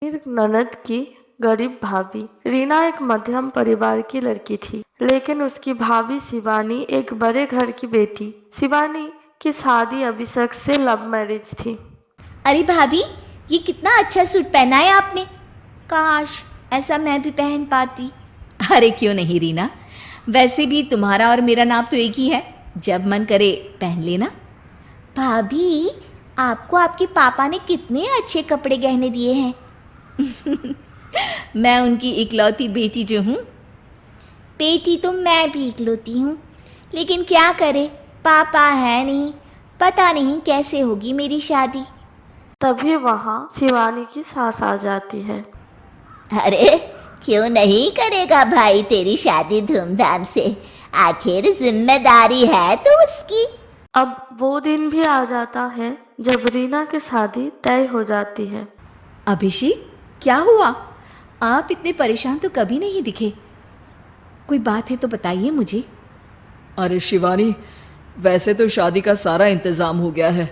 एक ननद की गरीब भाभी। रीना एक मध्यम परिवार की लड़की थी, लेकिन उसकी भाभी शिवानी एक बड़े घर की बेटी। शिवानी की शादी अभिषेक से लव मैरिज थी। अरे भाभी, ये कितना अच्छा सूट पहना है आपने। काश ऐसा मैं भी पहन पाती। अरे क्यों नहीं रीना, वैसे भी तुम्हारा और मेरा नाप तो एक ही है, जब मन करे पहन लेना। भाभी, आपको आपके पापा ने कितने अच्छे कपड़े गहने दिए हैं। मैं उनकी इकलौती बेटी जो हूँ। बेटी तो मैं भी इकलौती हूँ, लेकिन क्या करे, पापा है नहीं, पता नहीं कैसे होगी मेरी शादी। तभी वहाँ शिवानी की सास आ जाती है। अरे क्यों नहीं करेगा भाई तेरी शादी धूमधाम से, आखिर जिम्मेदारी है तो उसकी। अब वो दिन भी आ जाता है जब रीना की शादी तय हो जाती है। अभिषेक, क्या हुआ? आप इतने परेशान तो कभी नहीं दिखे। कोई बात है तो बताइए मुझे। अरे शिवानी, वैसे तो शादी का सारा इंतज़ाम हो गया है,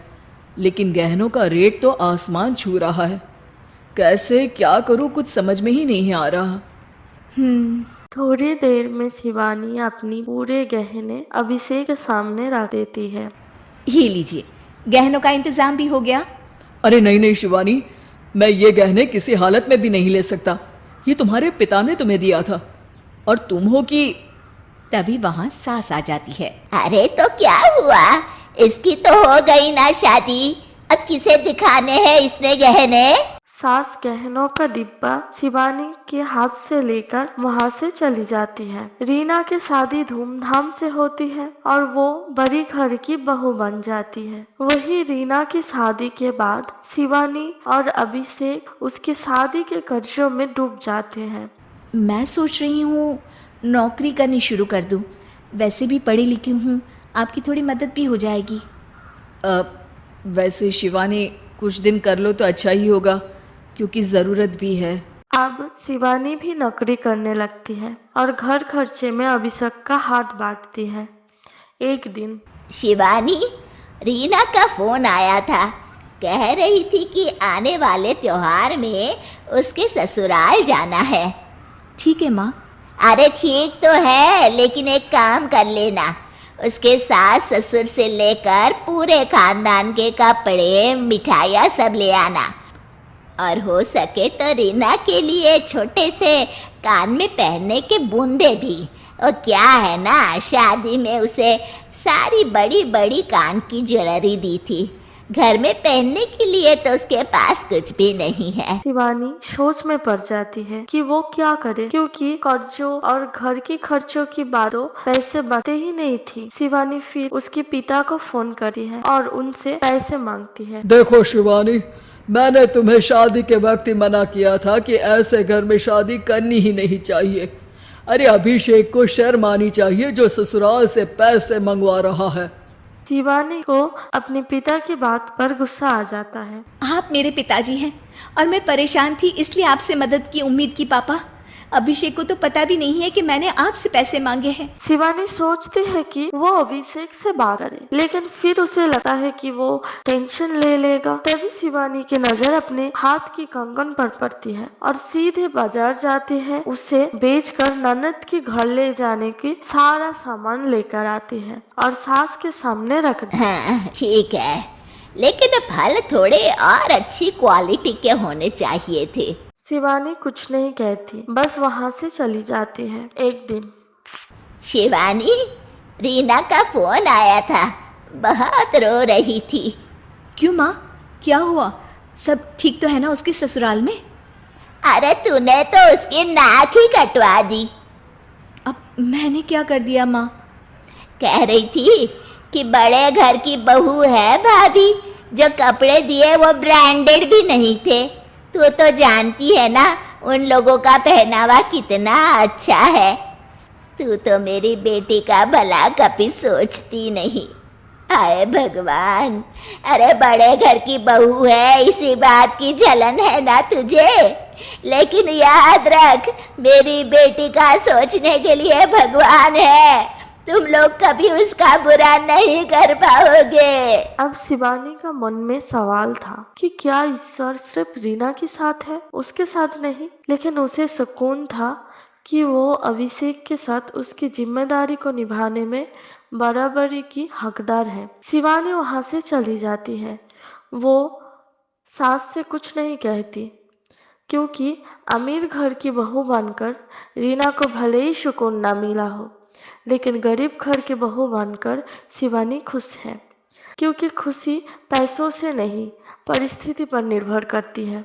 लेकिन गहनों का रेट तो आसमान छू रहा है। कैसे क्या करूं, कुछ समझ में ही नहीं आ रहा। थोड़ी देर में शिवानी अपनी पूरे गहने अभिषेक के सामने रख देती है। ये लीजिए, गहनों का इंतजाम भी हो गया। अरे नहीं नहीं शिवानी, मैं ये गहने किसी हालत में भी नहीं ले सकता। ये तुम्हारे पिता ने तुम्हें दिया था, और तुम हो कि। तभी वहां सास आ जाती है। अरे तो क्या हुआ, इसकी तो हो गई ना शादी, अब किसे दिखाने हैं इसने गहने। सास गहनों का डिब्बा शिवानी के हाथ से लेकर वहां से चली जाती है। रीना की शादी धूमधाम से होती है और वो बड़ी घर की बहू बन जाती है। वही रीना की शादी के बाद शिवानी और अभिषेक उसकी शादी के कर्जों में डूब जाते हैं। मैं सोच रही हूँ नौकरी करनी शुरू कर दूँ। वैसे भी पढ़ी लिखी हूँ, आपकी थोड़ी मदद भी हो जाएगी। वैसे शिवानी, कुछ दिन कर लो तो अच्छा ही होगा, क्योंकि ज़रूरत भी है। अब शिवानी भी नौकरी करने लगती है और घर खर्चे में अभिषेक का हाथ बांटती है। एक दिन शिवानी, रीना का फोन आया था, कह रही थी कि आने वाले त्योहार में उसके ससुराल जाना है। ठीक है माँ। अरे ठीक तो है, लेकिन एक काम कर लेना, उसके सास ससुर से लेकर पूरे खानदान के कपड़े मिठाइयाँ सब ले आना, और हो सके तो रीना के लिए छोटे से कान में पहनने के बूंदे भी। और क्या है ना, शादी में उसे सारी बड़ी बड़ी कान की ज्वेलरी दी थी, घर में पहनने के लिए तो उसके पास कुछ भी नहीं है। शिवानी सोच में पड़ जाती है कि वो क्या करे, क्योंकि कर्जों और घर के खर्चों की बातों पैसे बचते ही नहीं थी। शिवानी फिर उसके पिता को फोन करती है और उनसे पैसे मांगती है। देखो शिवानी, मैंने तुम्हें शादी के वक्त ही मना किया था कि ऐसे घर में शादी करनी ही नहीं चाहिए। अरे अभिषेक को शर्म आनी चाहिए जो ससुराल से पैसे मंगवा रहा है। शिवानी को अपने पिता की बात पर गुस्सा आ जाता है। आप मेरे पिताजी हैं और मैं परेशान थी, इसलिए आपसे मदद की उम्मीद की। पापा, अभिषेक को तो पता भी नहीं है कि मैंने आपसे पैसे मांगे हैं। शिवानी सोचती है कि वो अभिषेक से बात करे, लेकिन फिर उसे लगता है कि वो टेंशन ले लेगा। तभी शिवानी की नजर अपने हाथ की कंगन पर पड़ती है और सीधे बाजार जाती है। उसे बेचकर ननद के घर ले जाने की सारा सामान लेकर आती है और सास के सामने रख देती है। हाँ ठीक है, लेकिन फल थोड़े और अच्छी क्वालिटी के होने चाहिए थे। शिवानी कुछ नहीं कहती, बस वहाँ से चली जाती है। एक दिन शिवानी, रीना का फोन आया था, बहुत रो रही थी। क्यों माँ, क्या हुआ? सब ठीक तो है ना उसके ससुराल में? अरे तूने तो उसकी नाक ही कटवा दी। अब मैंने क्या कर दिया माँ? कह रही थी कि बड़े घर की बहू है भाभी, जो कपड़े दिए वो ब्रांडेड भी नहीं थे। तू तो जानती है ना उन लोगों का पहनावा कितना अच्छा है। तू तो मेरी बेटी का भला कभी सोचती नहीं। हाय भगवान, अरे बड़े घर की बहू है, इसी बात की जलन है ना तुझे, लेकिन याद रख मेरी बेटी का सोचने के लिए भगवान है। तुम लोग कभी उसका बुरा नहीं कर पाओगे। अब शिवानी का मन में सवाल था कि क्या ईश्वर सिर्फ रीना के साथ है, उसके साथ नहीं। लेकिन उसे सुकून था कि वो अभिषेक के साथ उसकी जिम्मेदारी को निभाने में बराबरी की हकदार है। शिवानी वहां से चली जाती है। वो सास से कुछ नहीं कहती, क्योंकि अमीर घर की बहू बनकर रीना को भले ही सुकून ना मिला हो, लेकिन गरीब घर की बहू बनकर शिवानी खुश है, क्योंकि खुशी पैसों से नहीं परिस्थिति पर निर्भर करती है।